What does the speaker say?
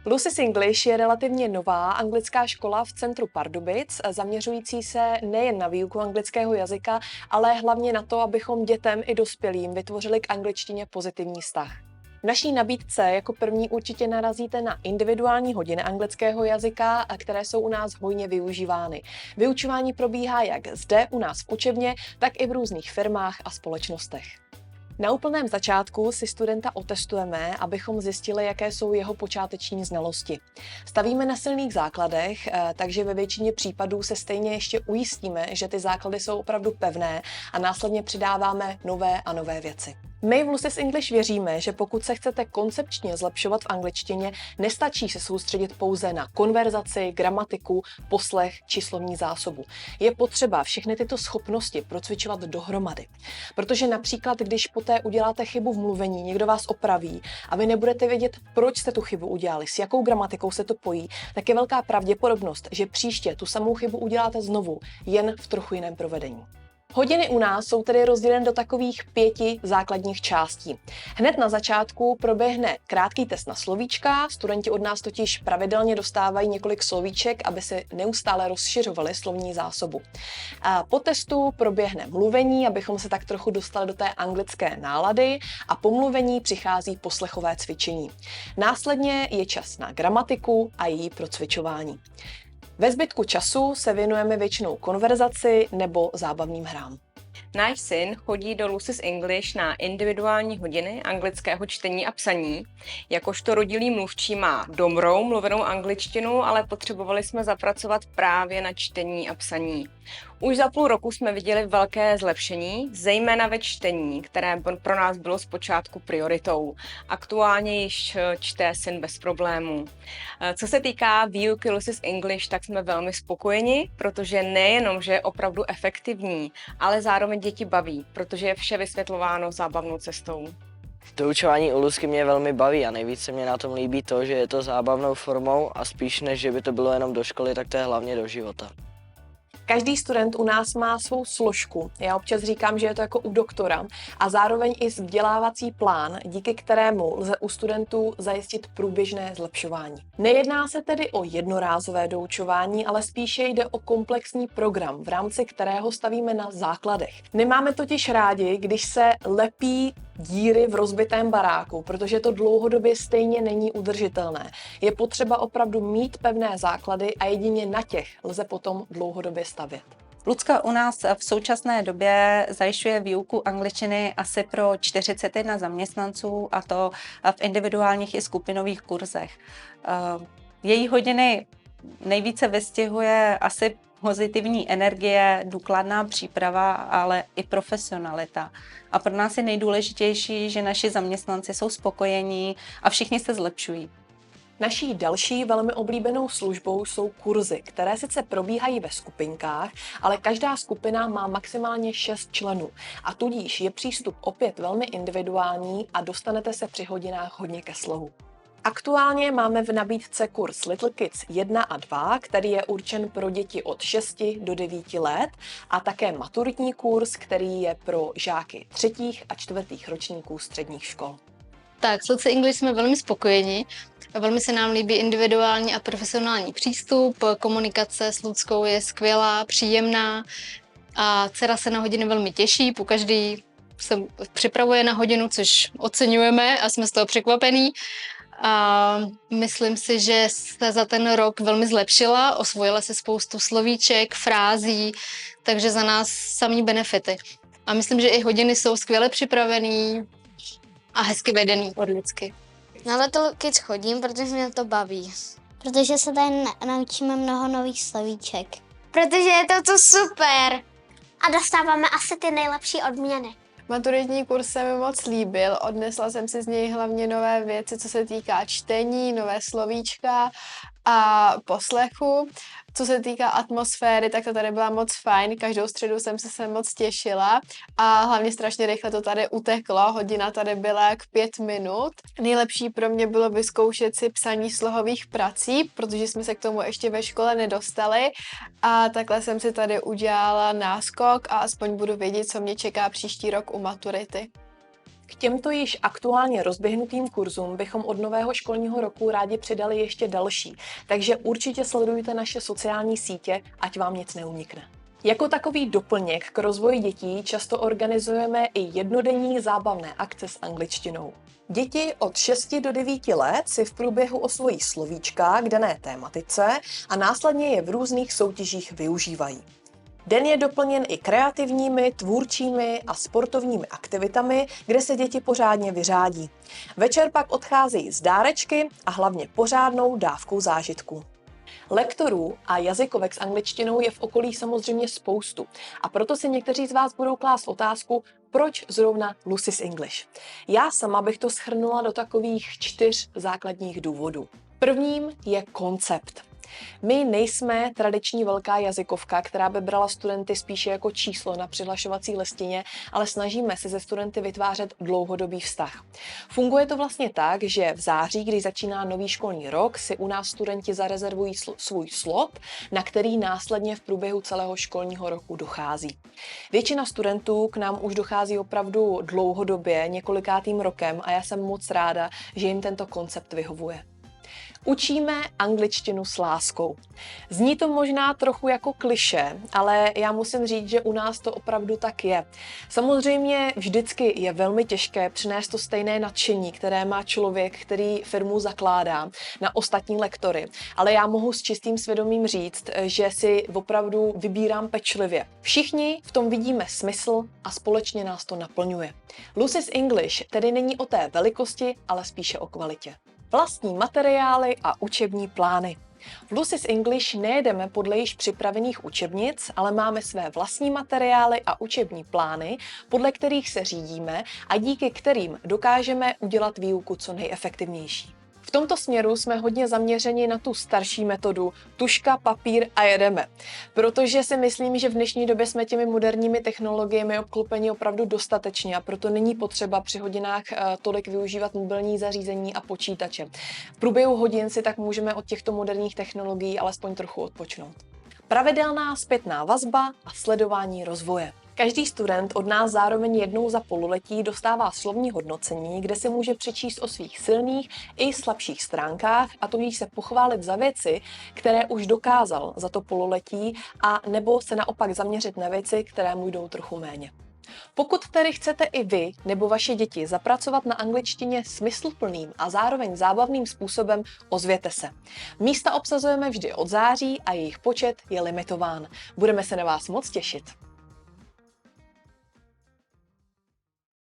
Lucy's English je relativně nová anglická škola v centru Pardubic, zaměřující se nejen na výuku anglického jazyka, ale hlavně na to, abychom dětem i dospělým vytvořili k angličtině pozitivní vztah. V naší nabídce jako první určitě narazíte na individuální hodiny anglického jazyka, které jsou u nás hojně využívány. Vyučování probíhá jak zde u nás v učebně, tak i v různých firmách a společnostech. Na úplném začátku si studenta otestujeme, abychom zjistili, jaké jsou jeho počáteční znalosti. Stavíme na silných základech, takže ve většině případů se stejně ještě ujistíme, že ty základy jsou opravdu pevné a následně přidáváme nové a nové věci. My v Lucy's English věříme, že pokud se chcete koncepčně zlepšovat v angličtině, nestačí se soustředit pouze na konverzaci, gramatiku, poslech či slovní zásobu. Je potřeba všechny tyto schopnosti procvičovat dohromady. Protože například, když poté uděláte chybu v mluvení, někdo vás opraví a vy nebudete vědět, proč jste tu chybu udělali, s jakou gramatikou se to pojí, tak je velká pravděpodobnost, že příště tu samou chybu uděláte znovu, jen v trochu jiném provedení. Hodiny u nás jsou tedy rozděleny do takových 5 základních částí. Hned na začátku proběhne krátký test na slovíčka, studenti od nás totiž pravidelně dostávají několik slovíček, aby si neustále rozšiřovali slovní zásobu. A po testu proběhne mluvení, abychom se tak trochu dostali do té anglické nálady a po mluvení přichází poslechové cvičení. Následně je čas na gramatiku a její procvičování. Ve zbytku času se věnujeme většinou konverzaci nebo zábavným hrám. Náš syn chodí do Lucy's English na individuální hodiny anglického čtení a psaní. Jakožto rodilý mluvčí má dobrou mluvenou angličtinu, ale potřebovali jsme zapracovat právě na čtení a psaní. Už za půl roku jsme viděli velké zlepšení, zejména ve čtení, které pro nás bylo zpočátku prioritou. Aktuálně již čte syn bez problémů. Co se týká výuky Lucy's English, tak jsme velmi spokojeni, protože nejenom, že je opravdu efektivní, ale zároveň děti baví, protože je vše vysvětlováno zábavnou cestou. Doučování u Lusky mě velmi baví a nejvíce mě na tom líbí to, že je to zábavnou formou a spíš než, že by to bylo jenom do školy, tak to je hlavně do života. Každý student u nás má svou složku. Já občas říkám, že je to jako u doktora a zároveň i vzdělávací plán, díky kterému lze u studentů zajistit průběžné zlepšování. Nejedná se tedy o jednorázové doučování, ale spíše jde o komplexní program, v rámci kterého stavíme na základech. Nemáme totiž rádi, když se lepí díry v rozbitém baráku, protože to dlouhodobě stejně není udržitelné. Je potřeba opravdu mít pevné základy a jedině na těch lze potom dlouhodobě stavět. Lucka u nás v současné době zajišťuje výuku angličtiny asi pro 41 zaměstnanců, a to v individuálních i skupinových kurzech. Její hodiny nejvíce vystihuje asi pozitivní energie, důkladná příprava, ale i profesionalita. A pro nás je nejdůležitější, že naši zaměstnanci jsou spokojení a všichni se zlepšují. Naší další velmi oblíbenou službou jsou kurzy, které sice probíhají ve skupinkách, ale každá skupina má maximálně 6 členů a tudíž je přístup opět velmi individuální a dostanete se při hodinách hodně ke slovu. Aktuálně máme v nabídce kurz Little Kids 1 a 2, který je určen pro děti od 6 do 9 let a také maturitní kurz, který je pro žáky 3. a 4. ročníků středních škol. Tak, s Lucy English jsme velmi spokojeni. Velmi se nám líbí individuální a profesionální přístup. Komunikace s Luckou je skvělá, příjemná a dcera se na hodiny velmi těší. Pokaždý se připravuje na hodinu, což oceňujeme a jsme z toho překvapení. A myslím si, že se za ten rok velmi zlepšila, osvojila se spoustu slovíček, frází, takže za nás samý benefity. A myslím, že i hodiny jsou skvěle připravený a hezky vedený od lidsky. Na Little Kids chodím, protože mě to baví. Protože se tady naučíme mnoho nových slovíček. Protože je to super. A dostáváme asi ty nejlepší odměny. Maturitní kurz se mi moc líbil, odnesla jsem si z něj hlavně nové věci, co se týká čtení, nové slovíčka a poslechu. Co se týká atmosféry, tak to tady byla moc fajn, každou středu jsem se moc těšila a hlavně strašně rychle to tady uteklo, hodina tady byla jak 5 minut. Nejlepší pro mě bylo vyzkoušet si psaní slohových prací, protože jsme se k tomu ještě ve škole nedostali a takhle jsem si tady udělala náskok a aspoň budu vědět, co mě čeká příští rok u maturity. K těmto již aktuálně rozběhnutým kurzům bychom od nového školního roku rádi přidali ještě další, takže určitě sledujte naše sociální sítě, ať vám nic neunikne. Jako takový doplněk k rozvoji dětí často organizujeme i jednodenní zábavné akce s angličtinou. Děti od 6 do 9 let si v průběhu osvojí slovíčka k dané tématice a následně je v různých soutěžích využívají. Den je doplněn i kreativními, tvůrčími a sportovními aktivitami, kde se děti pořádně vyřádí. Večer pak odcházejí s dárečky a hlavně pořádnou dávkou zážitků. Lektorů a jazykovek s angličtinou je v okolí samozřejmě spoustu a proto si někteří z vás budou klást otázku, proč zrovna Lucy's English. Já sama bych to shrnula do takových 4 základních důvodů. Prvním je koncept. My nejsme tradiční velká jazykovka, která by brala studenty spíše jako číslo na přihlašovací listině, ale snažíme se ze studenty vytvářet dlouhodobý vztah. Funguje to vlastně tak, že v září, když začíná nový školní rok, si u nás studenti zarezervují svůj slot, na který následně v průběhu celého školního roku dochází. Většina studentů k nám už dochází opravdu dlouhodobě, několikátým rokem a já jsem moc ráda, že jim tento koncept vyhovuje. Učíme angličtinu s láskou. Zní to možná trochu jako klišé, ale já musím říct, že u nás to opravdu tak je. Samozřejmě vždycky je velmi těžké přinést to stejné nadšení, které má člověk, který firmu zakládá, na ostatní lektory. Ale já mohu s čistým svědomím říct, že si opravdu vybírám pečlivě. Všichni v tom vidíme smysl a společně nás to naplňuje. Lucy's English tedy není o té velikosti, ale spíše o kvalitě. Vlastní materiály a učební plány. V Lucy's English nejedeme podle již připravených učebnic, ale máme své vlastní materiály a učební plány, podle kterých se řídíme a díky kterým dokážeme udělat výuku co nejefektivnější. V tomto směru jsme hodně zaměřeni na tu starší metodu tužka, papír a jedeme, protože si myslím, že v dnešní době jsme těmi moderními technologiemi obklopeni opravdu dostatečně a proto není potřeba při hodinách tolik využívat mobilní zařízení a počítače. V průběhu hodin si tak můžeme od těchto moderních technologií alespoň trochu odpočnout. Pravidelná zpětná vazba a sledování rozvoje. Každý student od nás zároveň jednou za pololetí dostává slovní hodnocení, kde se může přečíst o svých silných i slabších stránkách a tudíž se pochválit za věci, které už dokázal za to pololetí, a nebo se naopak zaměřit na věci, které mu jdou trochu méně. Pokud tedy chcete i vy nebo vaše děti zapracovat na angličtině smysluplným a zároveň zábavným způsobem, ozvěte se. Místa obsazujeme vždy od září a jejich počet je limitován. Budeme se na vás moc těšit.